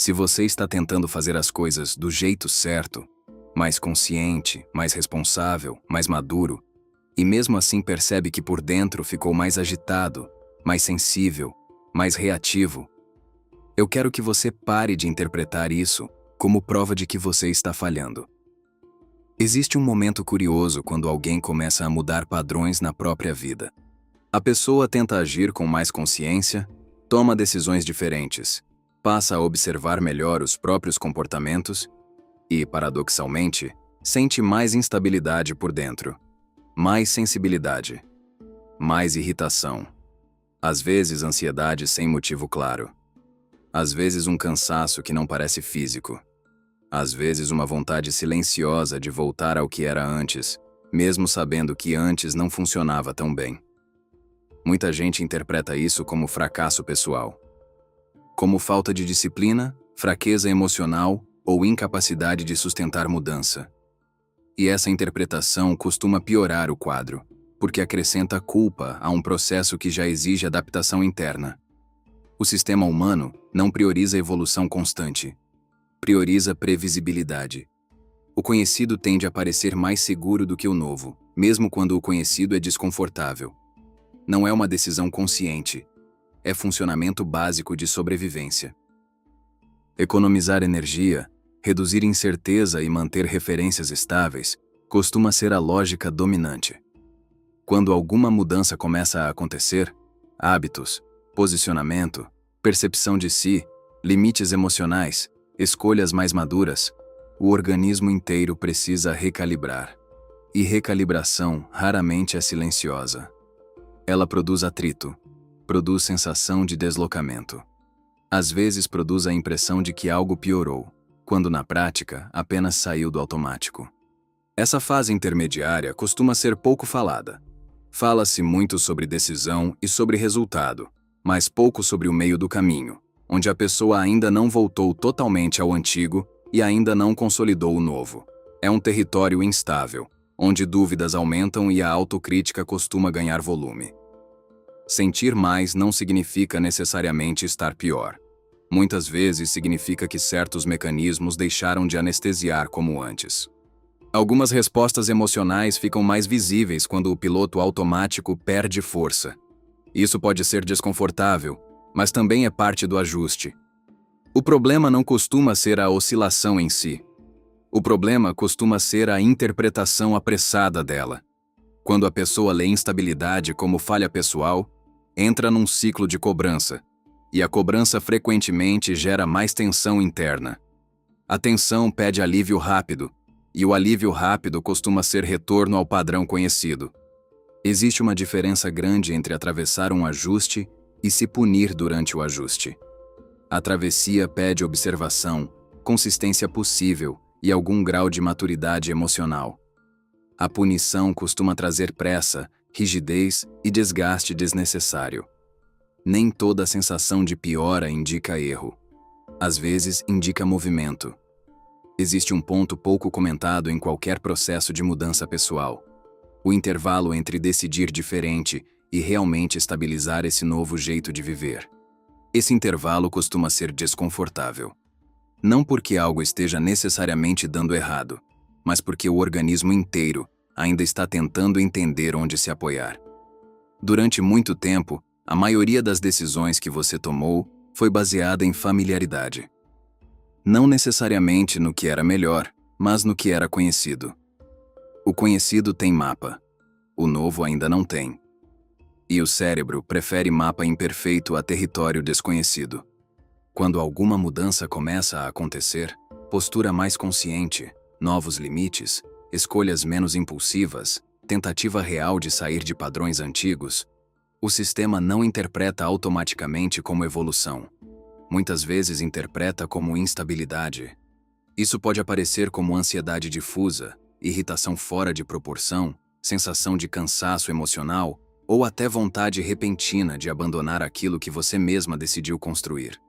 Se você está tentando fazer as coisas do jeito certo, mais consciente, mais responsável, mais maduro, e mesmo assim percebe que por dentro ficou mais agitado, mais sensível, mais reativo, eu quero que você pare de interpretar isso como prova de que você está falhando. Existe um momento curioso quando alguém começa a mudar padrões na própria vida. A pessoa tenta agir com mais consciência, toma decisões diferentes, passa a observar melhor os próprios comportamentos e, paradoxalmente, sente mais instabilidade por dentro, mais sensibilidade, mais irritação, às vezes ansiedade sem motivo claro, às vezes um cansaço que não parece físico, às vezes uma vontade silenciosa de voltar ao que era antes, mesmo sabendo que antes não funcionava tão bem. Muita gente interpreta isso como fracasso pessoal, como falta de disciplina, fraqueza emocional ou incapacidade de sustentar mudança. E essa interpretação costuma piorar o quadro, porque acrescenta culpa a um processo que já exige adaptação interna. O sistema humano não prioriza evolução constante, prioriza previsibilidade. O conhecido tende a parecer mais seguro do que o novo, mesmo quando o conhecido é desconfortável. Não é uma decisão consciente, é funcionamento básico de sobrevivência. Economizar energia, reduzir incerteza e manter referências estáveis costuma ser a lógica dominante. Quando alguma mudança começa a acontecer, hábitos, posicionamento, percepção de si, limites emocionais, escolhas mais maduras, o organismo inteiro precisa recalibrar. E recalibração raramente é silenciosa. Ela produz atrito, produz sensação de deslocamento. Às vezes produz a impressão de que algo piorou, quando na prática apenas saiu do automático. Essa fase intermediária costuma ser pouco falada. Fala-se muito sobre decisão e sobre resultado, mas pouco sobre o meio do caminho, onde a pessoa ainda não voltou totalmente ao antigo e ainda não consolidou o novo. É um território instável, onde dúvidas aumentam e a autocrítica costuma ganhar volume. Sentir mais não significa necessariamente estar pior. Muitas vezes significa que certos mecanismos deixaram de anestesiar como antes. Algumas respostas emocionais ficam mais visíveis quando o piloto automático perde força. Isso pode ser desconfortável, mas também é parte do ajuste. O problema não costuma ser a oscilação em si. O problema costuma ser a interpretação apressada dela. Quando a pessoa lê instabilidade como falha pessoal, entra num ciclo de cobrança, e a cobrança frequentemente gera mais tensão interna. A tensão pede alívio rápido, e o alívio rápido costuma ser retorno ao padrão conhecido. Existe uma diferença grande entre atravessar um ajuste e se punir durante o ajuste. A travessia pede observação, consistência possível e algum grau de maturidade emocional. A punição costuma trazer pressa, rigidez e desgaste desnecessário. Nem toda sensação de piora indica erro. Às vezes indica movimento. Existe um ponto pouco comentado em qualquer processo de mudança pessoal: o intervalo entre decidir diferente e realmente estabilizar esse novo jeito de viver. Esse intervalo costuma ser desconfortável. Não porque algo esteja necessariamente dando errado, mas porque o organismo inteiro ainda está tentando entender onde se apoiar. Durante muito tempo, a maioria das decisões que você tomou foi baseada em familiaridade. Não necessariamente no que era melhor, mas no que era conhecido. O conhecido tem mapa. O novo ainda não tem. E o cérebro prefere mapa imperfeito a território desconhecido. Quando alguma mudança começa a acontecer, postura mais consciente, novos limites, escolhas menos impulsivas, tentativa real de sair de padrões antigos, o sistema não interpreta automaticamente como evolução. Muitas vezes interpreta como instabilidade. Isso pode aparecer como ansiedade difusa, irritação fora de proporção, sensação de cansaço emocional ou até vontade repentina de abandonar aquilo que você mesma decidiu construir.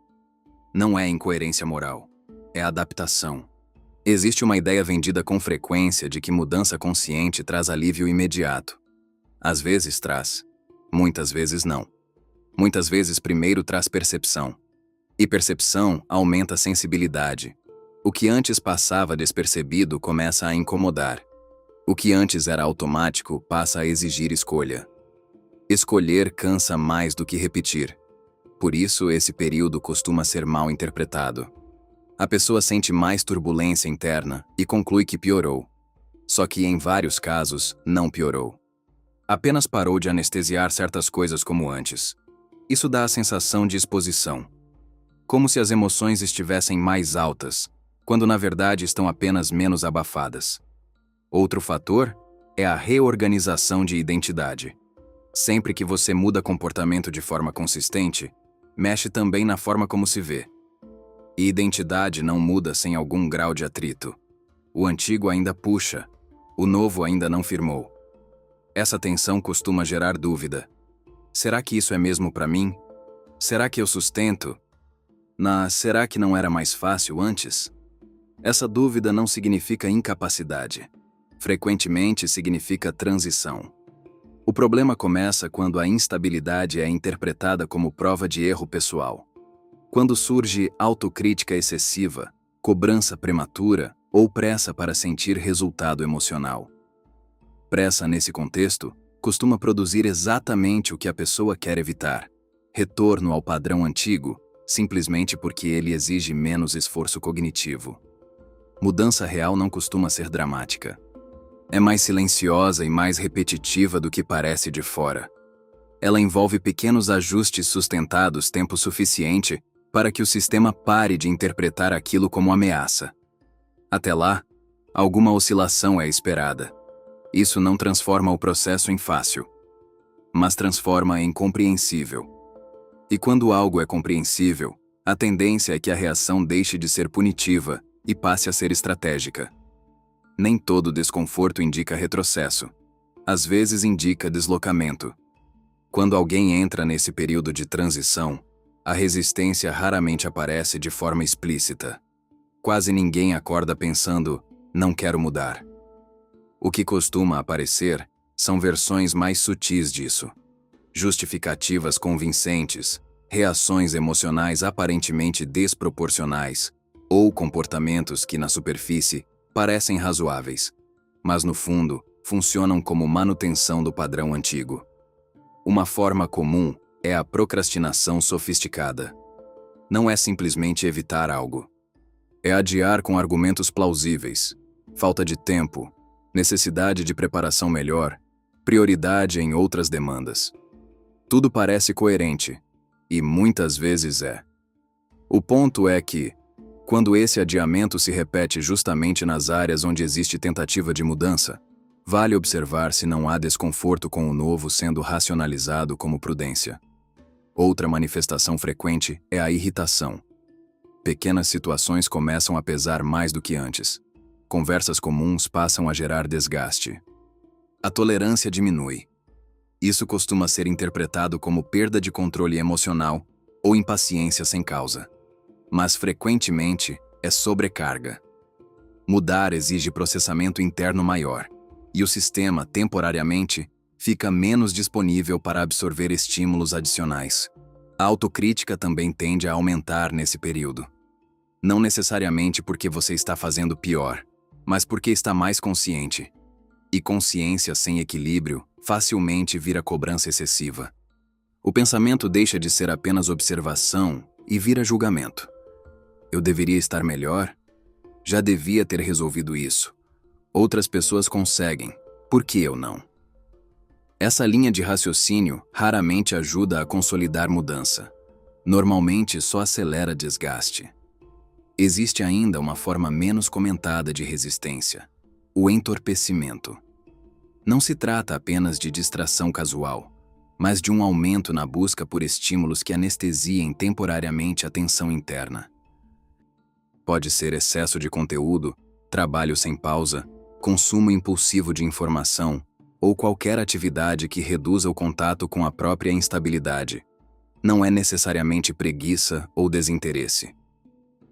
Não é incoerência moral, é adaptação. Existe uma ideia vendida com frequência de que mudança consciente traz alívio imediato. Às vezes traz, muitas vezes não. Muitas vezes primeiro traz percepção. E percepção aumenta a sensibilidade. O que antes passava despercebido começa a incomodar. O que antes era automático passa a exigir escolha. Escolher cansa mais do que repetir. Por isso, esse período costuma ser mal interpretado. A pessoa sente mais turbulência interna e conclui que piorou. Só que, em vários casos, não piorou. Apenas parou de anestesiar certas coisas como antes. Isso dá a sensação de exposição. Como se as emoções estivessem mais altas, quando na verdade estão apenas menos abafadas. Outro fator é a reorganização de identidade. Sempre que você muda comportamento de forma consistente, mexe também na forma como se vê. E identidade não muda sem algum grau de atrito. O antigo ainda puxa, o novo ainda não firmou. Essa tensão costuma gerar dúvida. Será que isso é mesmo para mim? Será que eu sustento? Será que não era mais fácil antes? Essa dúvida não significa incapacidade. Frequentemente significa transição. O problema começa quando a instabilidade é interpretada como prova de erro pessoal. Quando surge autocrítica excessiva, cobrança prematura ou pressa para sentir resultado emocional. Pressa, nesse contexto, costuma produzir exatamente o que a pessoa quer evitar: retorno ao padrão antigo, simplesmente porque ele exige menos esforço cognitivo. Mudança real não costuma ser dramática. É mais silenciosa e mais repetitiva do que parece de fora. Ela envolve pequenos ajustes sustentados tempo suficiente para que o sistema pare de interpretar aquilo como ameaça. Até lá, alguma oscilação é esperada. Isso não transforma o processo em fácil, mas transforma em compreensível. E quando algo é compreensível, a tendência é que a reação deixe de ser punitiva e passe a ser estratégica. Nem todo desconforto indica retrocesso. Às vezes indica deslocamento. Quando alguém entra nesse período de transição, a resistência raramente aparece de forma explícita. Quase ninguém acorda pensando, não quero mudar. O que costuma aparecer são versões mais sutis disso. Justificativas convincentes, reações emocionais aparentemente desproporcionais, ou comportamentos que, na superfície, parecem razoáveis, mas no fundo, funcionam como manutenção do padrão antigo. Uma forma comum é a procrastinação sofisticada. Não é simplesmente evitar algo. É adiar com argumentos plausíveis, falta de tempo, necessidade de preparação melhor, prioridade em outras demandas. Tudo parece coerente, e muitas vezes é. O ponto é que, quando esse adiamento se repete justamente nas áreas onde existe tentativa de mudança, vale observar se não há desconforto com o novo sendo racionalizado como prudência. Outra manifestação frequente é a irritação. Pequenas situações começam a pesar mais do que antes. Conversas comuns passam a gerar desgaste. A tolerância diminui. Isso costuma ser interpretado como perda de controle emocional ou impaciência sem causa. Mas frequentemente é sobrecarga. Mudar exige processamento interno maior, e o sistema, temporariamente, fica menos disponível para absorver estímulos adicionais. A autocrítica também tende a aumentar nesse período. Não necessariamente porque você está fazendo pior, mas porque está mais consciente. E consciência sem equilíbrio facilmente vira cobrança excessiva. O pensamento deixa de ser apenas observação e vira julgamento. Eu deveria estar melhor? Já devia ter resolvido isso. Outras pessoas conseguem, por que eu não? Essa linha de raciocínio raramente ajuda a consolidar mudança. Normalmente só acelera desgaste. Existe ainda uma forma menos comentada de resistência: o entorpecimento. Não se trata apenas de distração casual, mas de um aumento na busca por estímulos que anestesiem temporariamente a tensão interna. Pode ser excesso de conteúdo, trabalho sem pausa, consumo impulsivo de informação ou qualquer atividade que reduza o contato com a própria instabilidade. Não é necessariamente preguiça ou desinteresse.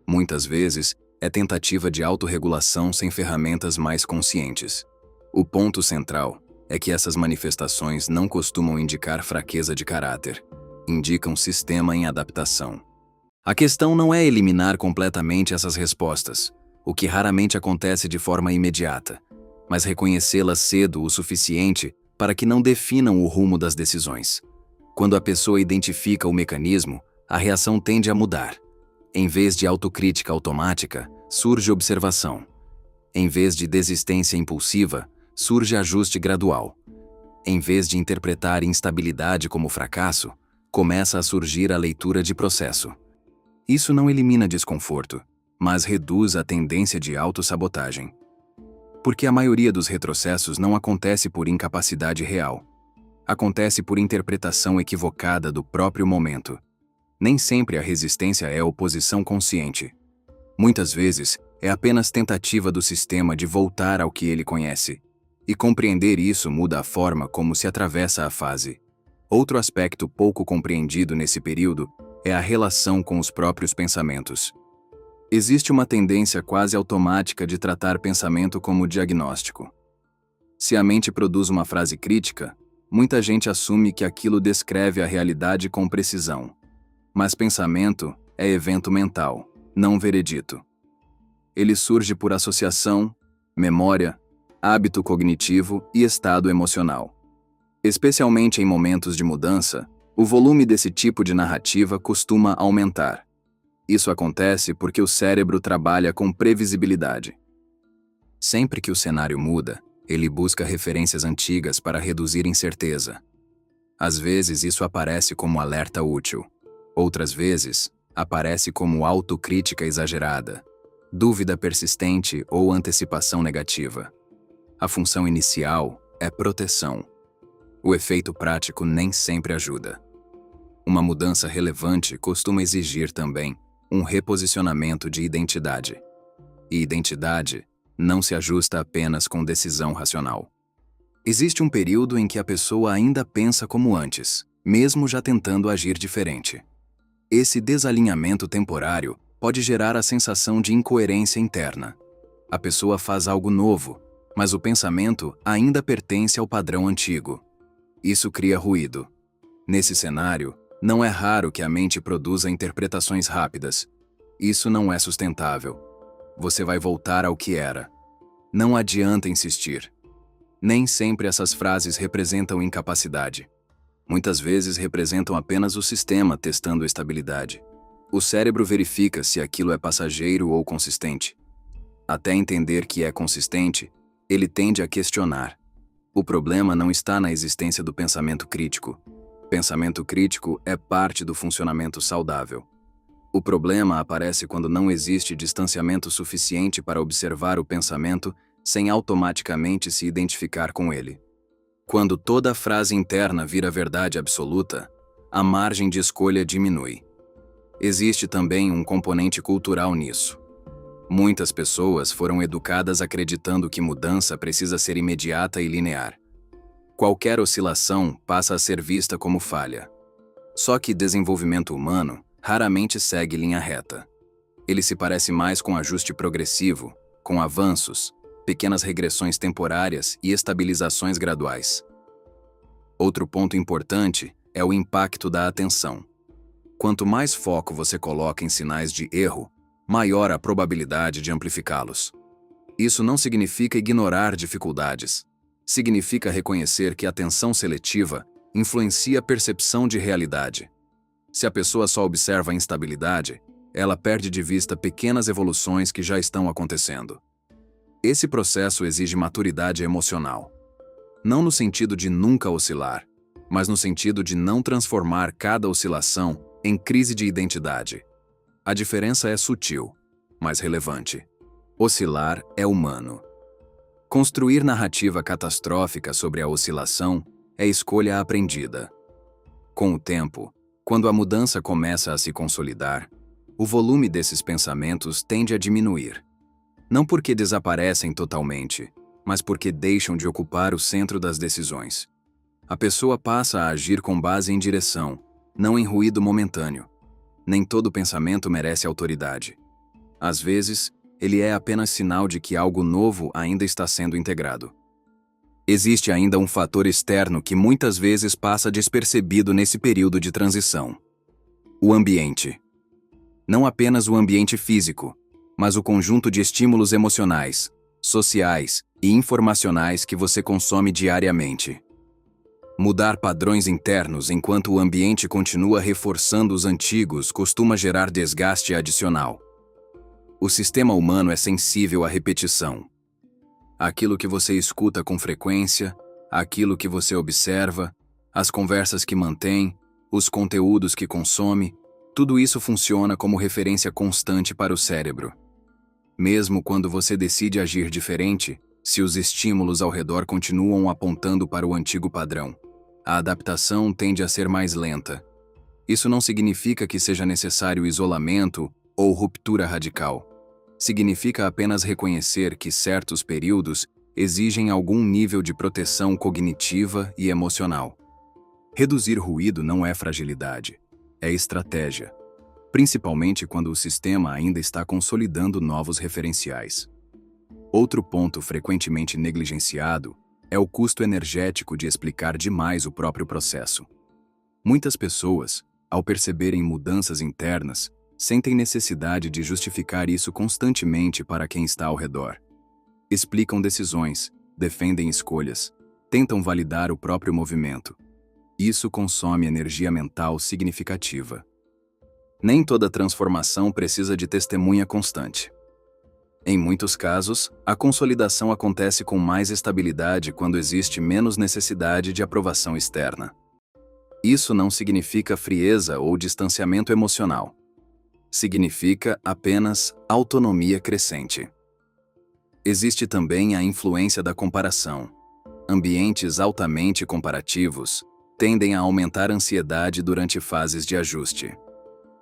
Muitas vezes, é tentativa de autorregulação sem ferramentas mais conscientes. O ponto central é que essas manifestações não costumam indicar fraqueza de caráter, indicam sistema em adaptação. A questão não é eliminar completamente essas respostas, o que raramente acontece de forma imediata, mas reconhecê-las cedo o suficiente para que não definam o rumo das decisões. Quando a pessoa identifica o mecanismo, a reação tende a mudar. Em vez de autocrítica automática, surge observação. Em vez de desistência impulsiva, surge ajuste gradual. Em vez de interpretar instabilidade como fracasso, começa a surgir a leitura de processo. Isso não elimina desconforto, mas reduz a tendência de autossabotagem. Porque a maioria dos retrocessos não acontece por incapacidade real. Acontece por interpretação equivocada do próprio momento. Nem sempre a resistência é oposição consciente. Muitas vezes, é apenas tentativa do sistema de voltar ao que ele conhece. E compreender isso muda a forma como se atravessa a fase. Outro aspecto pouco compreendido nesse período é a relação com os próprios pensamentos. Existe uma tendência quase automática de tratar pensamento como diagnóstico. Se a mente produz uma frase crítica, muita gente assume que aquilo descreve a realidade com precisão. Mas pensamento é evento mental, não veredito. Ele surge por associação, memória, hábito cognitivo e estado emocional. Especialmente em momentos de mudança, o volume desse tipo de narrativa costuma aumentar. Isso acontece porque o cérebro trabalha com previsibilidade. Sempre que o cenário muda, ele busca referências antigas para reduzir incerteza. Às vezes isso aparece como alerta útil. Outras vezes, aparece como autocrítica exagerada, dúvida persistente ou antecipação negativa. A função inicial é proteção. O efeito prático nem sempre ajuda. Uma mudança relevante costuma exigir também um reposicionamento de identidade. E identidade não se ajusta apenas com decisão racional. Existe um período em que a pessoa ainda pensa como antes, mesmo já tentando agir diferente. Esse desalinhamento temporário pode gerar a sensação de incoerência interna. A pessoa faz algo novo, mas o pensamento ainda pertence ao padrão antigo. Isso cria ruído. Nesse cenário, não é raro que a mente produza interpretações rápidas. Isso não é sustentável. Você vai voltar ao que era. Não adianta insistir. Nem sempre essas frases representam incapacidade. Muitas vezes representam apenas o sistema testando estabilidade. O cérebro verifica se aquilo é passageiro ou consistente. Até entender que é consistente, ele tende a questionar. O problema não está na existência do pensamento crítico. Pensamento crítico é parte do funcionamento saudável. O problema aparece quando não existe distanciamento suficiente para observar o pensamento sem automaticamente se identificar com ele. Quando toda a frase interna vira verdade absoluta, a margem de escolha diminui. Existe também um componente cultural nisso. Muitas pessoas foram educadas acreditando que mudança precisa ser imediata e linear. Qualquer oscilação passa a ser vista como falha. Só que desenvolvimento humano raramente segue linha reta. Ele se parece mais com ajuste progressivo, com avanços, pequenas regressões temporárias e estabilizações graduais. Outro ponto importante é o impacto da atenção. Quanto mais foco você coloca em sinais de erro, maior a probabilidade de amplificá-los. Isso não significa ignorar dificuldades. Significa reconhecer que a atenção seletiva influencia a percepção de realidade. Se a pessoa só observa a instabilidade, ela perde de vista pequenas evoluções que já estão acontecendo. Esse processo exige maturidade emocional. Não no sentido de nunca oscilar, mas no sentido de não transformar cada oscilação em crise de identidade. A diferença é sutil, mas relevante. Oscilar é humano. Construir narrativa catastrófica sobre a oscilação é escolha aprendida. Com o tempo, quando a mudança começa a se consolidar, o volume desses pensamentos tende a diminuir. Não porque desaparecem totalmente, mas porque deixam de ocupar o centro das decisões. A pessoa passa a agir com base em direção, não em ruído momentâneo. Nem todo pensamento merece autoridade. Às vezes, ele é apenas sinal de que algo novo ainda está sendo integrado. Existe ainda um fator externo que muitas vezes passa despercebido nesse período de transição: o ambiente. não apenas o ambiente físico, mas o conjunto de estímulos emocionais, sociais e informacionais que você consome diariamente. Mudar padrões internos enquanto o ambiente continua reforçando os antigos costuma gerar desgaste adicional. O sistema humano é sensível à repetição. Aquilo que você escuta com frequência, aquilo que você observa, as conversas que mantém, os conteúdos que consome, tudo isso funciona como referência constante para o cérebro. Mesmo quando você decide agir diferente, se os estímulos ao redor continuam apontando para o antigo padrão, a adaptação tende a ser mais lenta. Isso não significa que seja necessário isolamento ou ruptura radical. Significa apenas reconhecer que certos períodos exigem algum nível de proteção cognitiva e emocional. Reduzir ruído não é fragilidade, é estratégia, principalmente quando o sistema ainda está consolidando novos referenciais. Outro ponto frequentemente negligenciado é o custo energético de explicar demais o próprio processo. Muitas pessoas, ao perceberem mudanças internas, sentem necessidade de justificar isso constantemente para quem está ao redor. Explicam decisões, defendem escolhas, tentam validar o próprio movimento. Isso consome energia mental significativa. Nem toda transformação precisa de testemunha constante. Em muitos casos, a consolidação acontece com mais estabilidade quando existe menos necessidade de aprovação externa. Isso não significa frieza ou distanciamento emocional. Significa apenas autonomia crescente. Existe também a influência da comparação. Ambientes altamente comparativos tendem a aumentar a ansiedade durante fases de ajuste.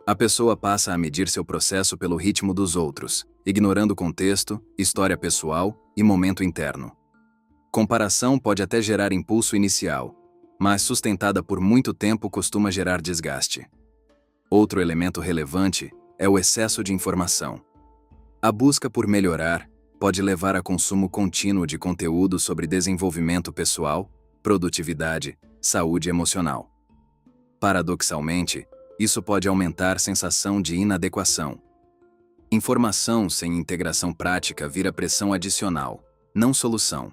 A pessoa passa a medir seu processo pelo ritmo dos outros, ignorando contexto, história pessoal e momento interno. Comparação pode até gerar impulso inicial, mas sustentada por muito tempo costuma gerar desgaste. Outro elemento relevante é o excesso de informação. A busca por melhorar pode levar a consumo contínuo de conteúdo sobre desenvolvimento pessoal, produtividade, saúde emocional. Paradoxalmente, isso pode aumentar a sensação de inadequação. Informação sem integração prática vira pressão adicional, não solução.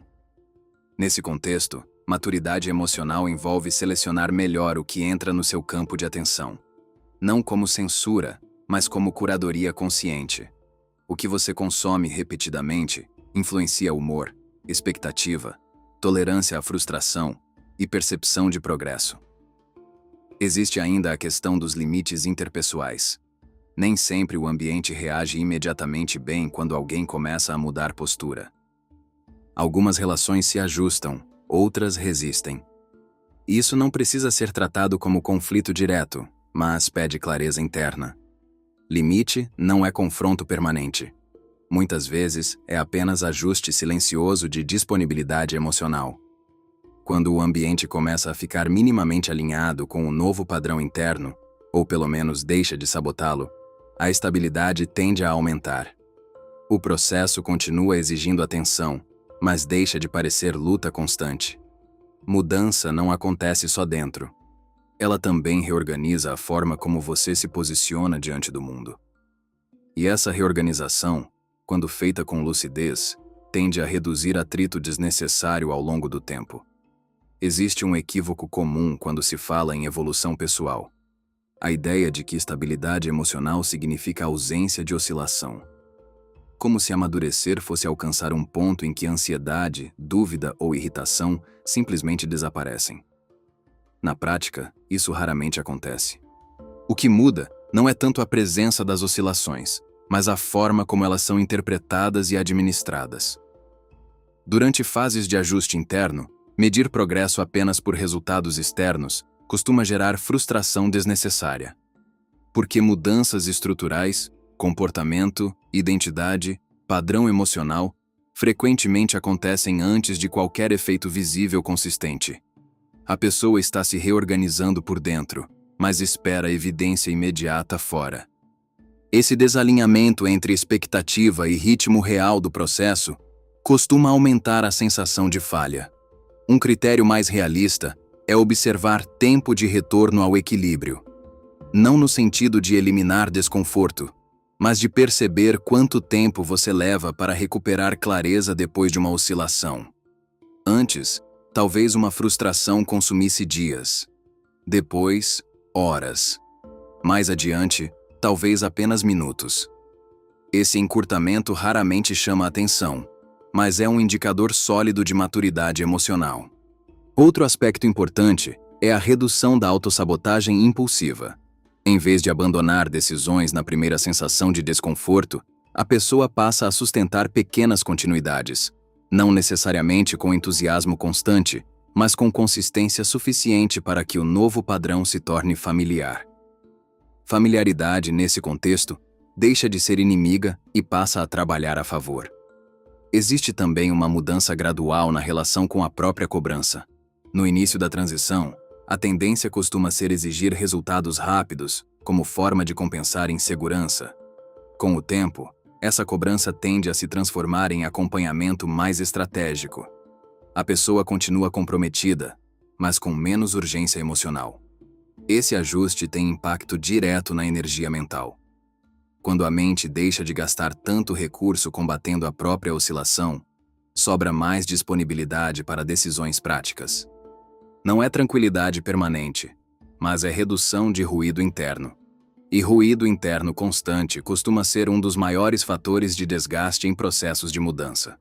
Nesse contexto, maturidade emocional envolve selecionar melhor o que entra no seu campo de atenção. Não como censura, mas como curadoria consciente. O que você consome repetidamente influencia humor, expectativa, tolerância à frustração e percepção de progresso. Existe ainda a questão dos limites interpessoais. Nem sempre o ambiente reage imediatamente bem quando alguém começa a mudar postura. Algumas relações se ajustam, outras resistem. Isso não precisa ser tratado como conflito direto, mas pede clareza interna. Limite não é confronto permanente. Muitas vezes é apenas ajuste silencioso de disponibilidade emocional. Quando o ambiente começa a ficar minimamente alinhado com o novo padrão interno, ou pelo menos deixa de sabotá-lo, a estabilidade tende a aumentar. O processo continua exigindo atenção, mas deixa de parecer luta constante. Mudança não acontece só dentro. Ela também reorganiza a forma como você se posiciona diante do mundo. E essa reorganização, quando feita com lucidez, tende a reduzir atrito desnecessário ao longo do tempo. Existe um equívoco comum quando se fala em evolução pessoal. A ideia de que estabilidade emocional significa ausência de oscilação. Como se amadurecer fosse alcançar um ponto em que ansiedade, dúvida ou irritação simplesmente desaparecem. Na prática, isso raramente acontece. O que muda não é tanto a presença das oscilações, mas a forma como elas são interpretadas e administradas. Durante fases de ajuste interno, medir progresso apenas por resultados externos costuma gerar frustração desnecessária. Porque mudanças estruturais, comportamento, identidade, padrão emocional, frequentemente acontecem antes de qualquer efeito visível consistente. A pessoa está se reorganizando por dentro, mas espera evidência imediata fora. Esse desalinhamento entre expectativa e ritmo real do processo costuma aumentar a sensação de falha. Um critério mais realista é observar tempo de retorno ao equilíbrio. Não no sentido de eliminar desconforto, mas de perceber quanto tempo você leva para recuperar clareza depois de uma oscilação. Antes, talvez uma frustração consumisse dias. Depois, horas. Mais adiante, talvez apenas minutos. Esse encurtamento raramente chama atenção, mas é um indicador sólido de maturidade emocional. Outro aspecto importante é a redução da autossabotagem impulsiva. Em vez de abandonar decisões na primeira sensação de desconforto, a pessoa passa a sustentar pequenas continuidades, não necessariamente com entusiasmo constante, mas com consistência suficiente para que o novo padrão se torne familiar. Familiaridade, nesse contexto, deixa de ser inimiga e passa a trabalhar a favor. Existe também uma mudança gradual na relação com a própria cobrança. No início da transição, a tendência costuma ser exigir resultados rápidos, como forma de compensar insegurança. Com o tempo, essa cobrança tende a se transformar em acompanhamento mais estratégico. A pessoa continua comprometida, mas com menos urgência emocional. Esse ajuste tem impacto direto na energia mental. Quando a mente deixa de gastar tanto recurso combatendo a própria oscilação, sobra mais disponibilidade para decisões práticas. Não é tranquilidade permanente, mas é redução de ruído interno. E ruído interno constante costuma ser um dos maiores fatores de desgaste em processos de mudança.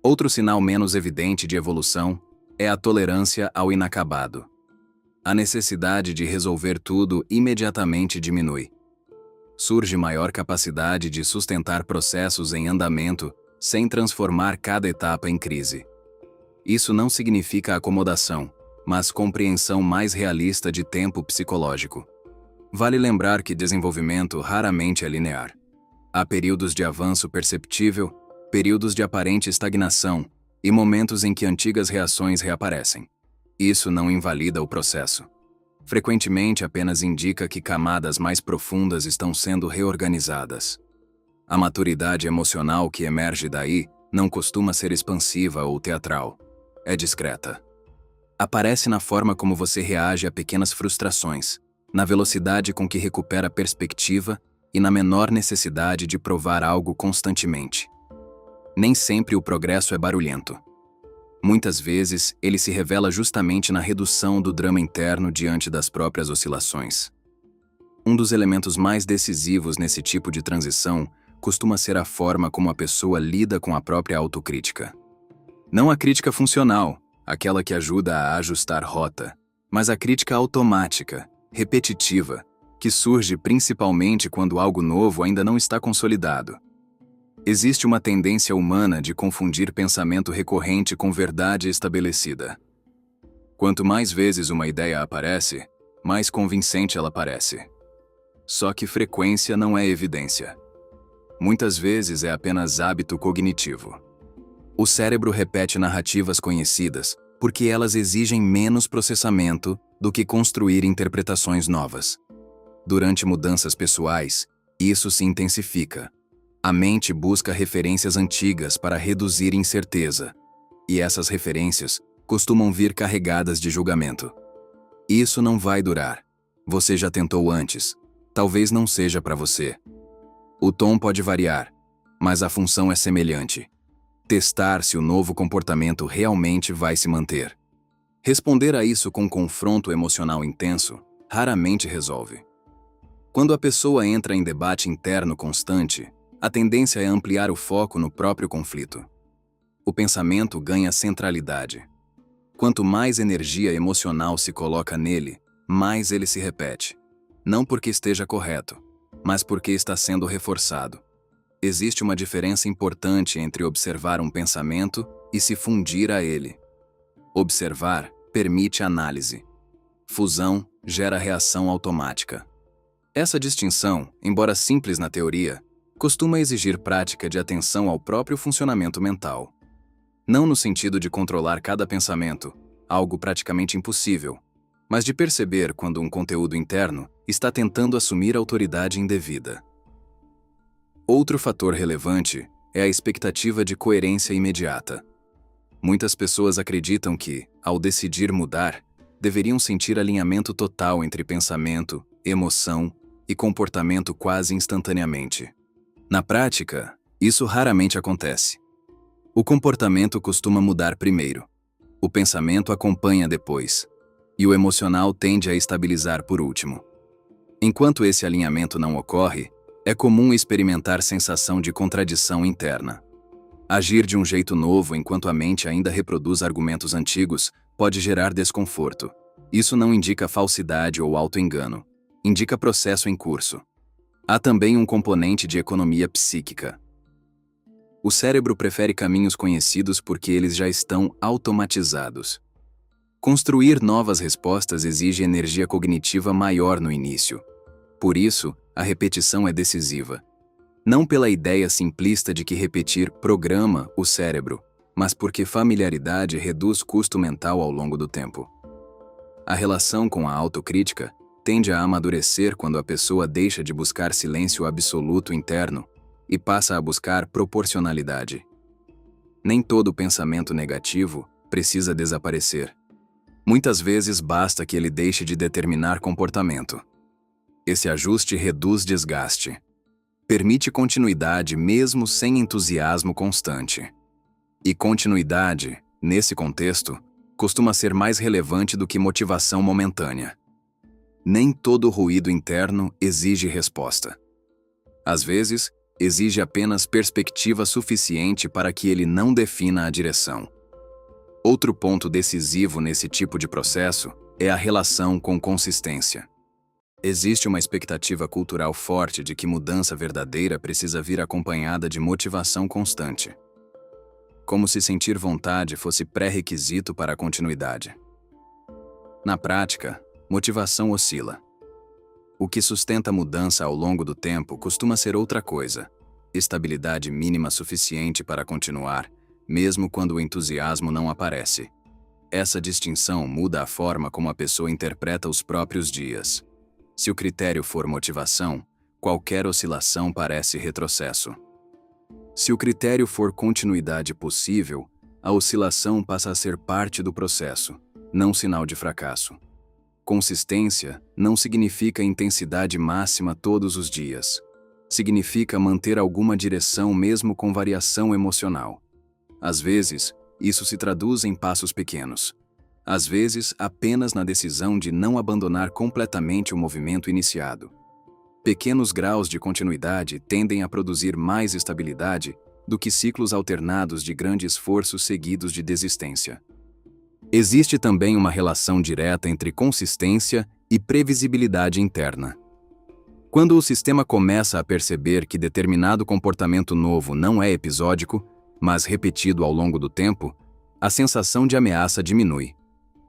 Outro sinal menos evidente de evolução é a tolerância ao inacabado. A necessidade de resolver tudo imediatamente diminui. Surge maior capacidade de sustentar processos em andamento sem transformar cada etapa em crise. Isso não significa acomodação, mas compreensão mais realista de tempo psicológico. Vale lembrar que desenvolvimento raramente é linear. Há períodos de avanço perceptível, períodos de aparente estagnação e momentos em que antigas reações reaparecem. Isso não invalida o processo. Frequentemente apenas indica que camadas mais profundas estão sendo reorganizadas. A maturidade emocional que emerge daí não costuma ser expansiva ou teatral. É discreta. Aparece na forma como você reage a pequenas frustrações, na velocidade com que recupera a perspectiva e na menor necessidade de provar algo constantemente. Nem sempre o progresso é barulhento. Muitas vezes, ele se revela justamente na redução do drama interno diante das próprias oscilações. Um dos elementos mais decisivos nesse tipo de transição costuma ser a forma como a pessoa lida com a própria autocrítica. Não a crítica funcional, aquela que ajuda a ajustar rota, mas a crítica automática, repetitiva, que surge principalmente quando algo novo ainda não está consolidado. Existe uma tendência humana de confundir pensamento recorrente com verdade estabelecida. Quanto mais vezes uma ideia aparece, mais convincente ela parece. Só que frequência não é evidência. Muitas vezes é apenas hábito cognitivo. O cérebro repete narrativas conhecidas porque elas exigem menos processamento do que construir interpretações novas. Durante mudanças pessoais, isso se intensifica. A mente busca referências antigas para reduzir incerteza, e essas referências costumam vir carregadas de julgamento. Isso não vai durar. Você já tentou antes. Talvez não seja para você. O tom pode variar, mas a função é semelhante. Testar se o novo comportamento realmente vai se manter. Responder a isso com confronto emocional intenso raramente resolve. Quando a pessoa entra em debate interno constante, a tendência é ampliar o foco no próprio conflito. O pensamento ganha centralidade. Quanto mais energia emocional se coloca nele, mais ele se repete. Não porque esteja correto, mas porque está sendo reforçado. Existe uma diferença importante entre observar um pensamento e se fundir a ele. Observar permite análise. Fusão gera reação automática. Essa distinção, embora simples na teoria, costuma exigir prática de atenção ao próprio funcionamento mental. Não no sentido de controlar cada pensamento, algo praticamente impossível, mas de perceber quando um conteúdo interno está tentando assumir autoridade indevida. Outro fator relevante é a expectativa de coerência imediata. Muitas pessoas acreditam que, ao decidir mudar, deveriam sentir alinhamento total entre pensamento, emoção e comportamento quase instantaneamente. Na prática, isso raramente acontece. O comportamento costuma mudar primeiro, o pensamento acompanha depois, e o emocional tende a estabilizar por último. Enquanto esse alinhamento não ocorre, é comum experimentar sensação de contradição interna. Agir de um jeito novo enquanto a mente ainda reproduz argumentos antigos pode gerar desconforto. Isso não indica falsidade ou auto-engano, indica processo em curso. Há também um componente de economia psíquica. O cérebro prefere caminhos conhecidos porque eles já estão automatizados. Construir novas respostas exige energia cognitiva maior no início. Por isso, a repetição é decisiva. Não pela ideia simplista de que repetir programa o cérebro, mas porque familiaridade reduz custo mental ao longo do tempo. A relação com a autocrítica tende a amadurecer quando a pessoa deixa de buscar silêncio absoluto interno e passa a buscar proporcionalidade. Nem todo pensamento negativo precisa desaparecer. Muitas vezes basta que ele deixe de determinar comportamento. Esse ajuste reduz desgaste. Permite continuidade mesmo sem entusiasmo constante. E continuidade, nesse contexto, costuma ser mais relevante do que motivação momentânea. Nem todo ruído interno exige resposta. Às vezes, exige apenas perspectiva suficiente para que ele não defina a direção. Outro ponto decisivo nesse tipo de processo é a relação com consistência. Existe uma expectativa cultural forte de que mudança verdadeira precisa vir acompanhada de motivação constante. Como se sentir vontade fosse pré-requisito para a continuidade. Na prática, motivação oscila. O que sustenta a mudança ao longo do tempo costuma ser outra coisa: estabilidade mínima suficiente para continuar, mesmo quando o entusiasmo não aparece. Essa distinção muda a forma como a pessoa interpreta os próprios dias. Se o critério for motivação, qualquer oscilação parece retrocesso. Se o critério for continuidade possível, a oscilação passa a ser parte do processo, não sinal de fracasso. Consistência não significa intensidade máxima todos os dias. Significa manter alguma direção mesmo com variação emocional. Às vezes, isso se traduz em passos pequenos. Às vezes, apenas na decisão de não abandonar completamente o movimento iniciado. Pequenos graus de continuidade tendem a produzir mais estabilidade do que ciclos alternados de grande esforço seguidos de desistência. Existe também uma relação direta entre consistência e previsibilidade interna. Quando o sistema começa a perceber que determinado comportamento novo não é episódico, mas repetido ao longo do tempo, a sensação de ameaça diminui.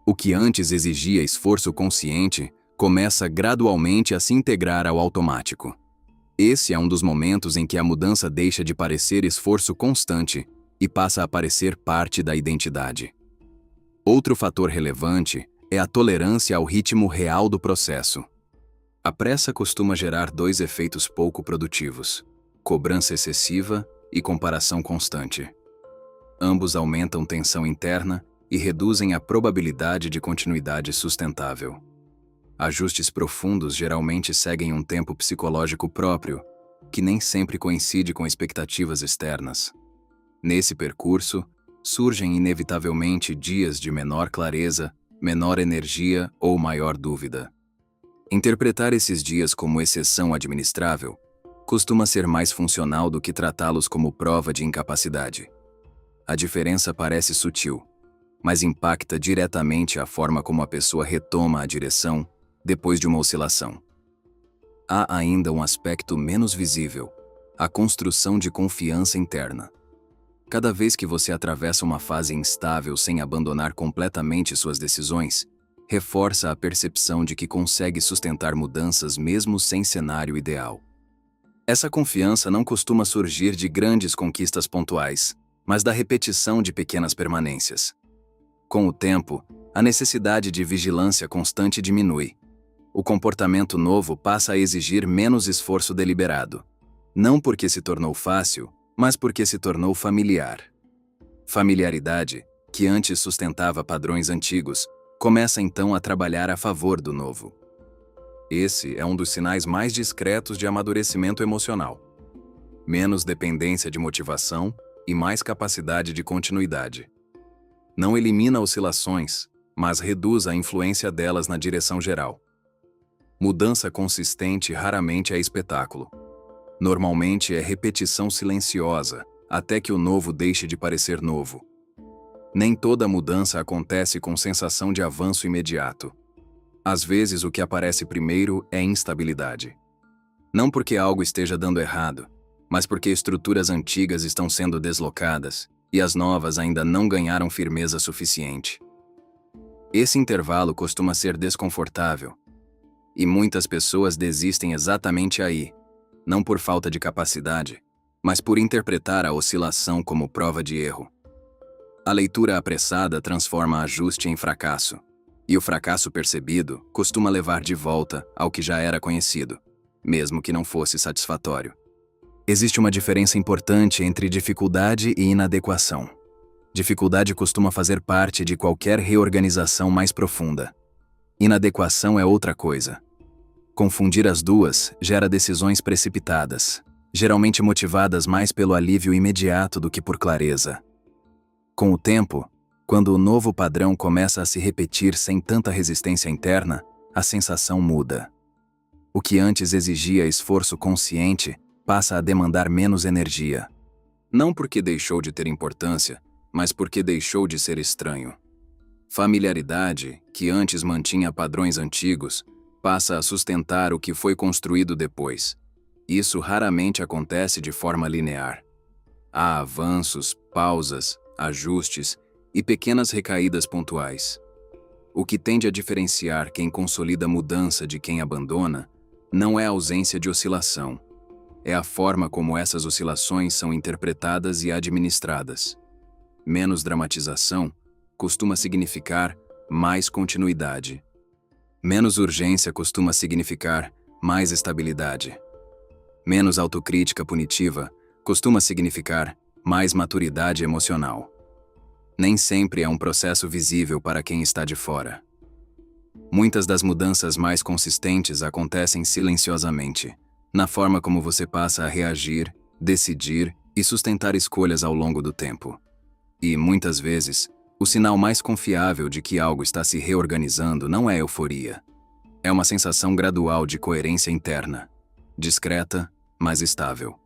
O que antes exigia esforço consciente começa gradualmente a se integrar ao automático. Esse é um dos momentos em que a mudança deixa de parecer esforço constante e passa a parecer parte da identidade. Outro fator relevante é a tolerância ao ritmo real do processo. A pressa costuma gerar dois efeitos pouco produtivos: cobrança excessiva e comparação constante. Ambos aumentam tensão interna e reduzem a probabilidade de continuidade sustentável. Ajustes profundos geralmente seguem um tempo psicológico próprio, que nem sempre coincide com expectativas externas. Nesse percurso, surgem inevitavelmente dias de menor clareza, menor energia ou maior dúvida. Interpretar esses dias como exceção administrável costuma ser mais funcional do que tratá-los como prova de incapacidade. A diferença parece sutil, mas impacta diretamente a forma como a pessoa retoma a direção depois de uma oscilação. Há ainda um aspecto menos visível: a construção de confiança interna. Cada vez que você atravessa uma fase instável sem abandonar completamente suas decisões, reforça a percepção de que consegue sustentar mudanças mesmo sem cenário ideal. Essa confiança não costuma surgir de grandes conquistas pontuais, mas da repetição de pequenas permanências. Com o tempo, a necessidade de vigilância constante diminui. O comportamento novo passa a exigir menos esforço deliberado. Não porque se tornou fácil, mas porque se tornou familiar. Familiaridade, que antes sustentava padrões antigos, começa então a trabalhar a favor do novo. Esse é um dos sinais mais discretos de amadurecimento emocional. Menos dependência de motivação e mais capacidade de continuidade. Não elimina oscilações, mas reduz a influência delas na direção geral. Mudança consistente raramente é espetáculo. Normalmente é repetição silenciosa, até que o novo deixe de parecer novo. Nem toda mudança acontece com sensação de avanço imediato. Às vezes o que aparece primeiro é instabilidade. Não porque algo esteja dando errado, mas porque estruturas antigas estão sendo deslocadas e as novas ainda não ganharam firmeza suficiente. Esse intervalo costuma ser desconfortável, e muitas pessoas desistem exatamente aí, não por falta de capacidade, mas por interpretar a oscilação como prova de erro. A leitura apressada transforma ajuste em fracasso, e o fracasso percebido costuma levar de volta ao que já era conhecido, mesmo que não fosse satisfatório. Existe uma diferença importante entre dificuldade e inadequação. Dificuldade costuma fazer parte de qualquer reorganização mais profunda. Inadequação é outra coisa. Confundir as duas gera decisões precipitadas, geralmente motivadas mais pelo alívio imediato do que por clareza. Com o tempo, quando o novo padrão começa a se repetir sem tanta resistência interna, a sensação muda. O que antes exigia esforço consciente passa a demandar menos energia. Não porque deixou de ter importância, mas porque deixou de ser estranho. Familiaridade, que antes mantinha padrões antigos, passa a sustentar o que foi construído depois. Isso raramente acontece de forma linear. Há avanços, pausas, ajustes e pequenas recaídas pontuais. O que tende a diferenciar quem consolida mudança de quem abandona não é a ausência de oscilação, é a forma como essas oscilações são interpretadas e administradas. Menos dramatização costuma significar mais continuidade. Menos urgência costuma significar mais estabilidade. Menos autocrítica punitiva costuma significar mais maturidade emocional. Nem sempre é um processo visível para quem está de fora. Muitas das mudanças mais consistentes acontecem silenciosamente, na forma como você passa a reagir, decidir e sustentar escolhas ao longo do tempo. E, muitas vezes, o sinal mais confiável de que algo está se reorganizando não é euforia. É uma sensação gradual de coerência interna, discreta, mas estável.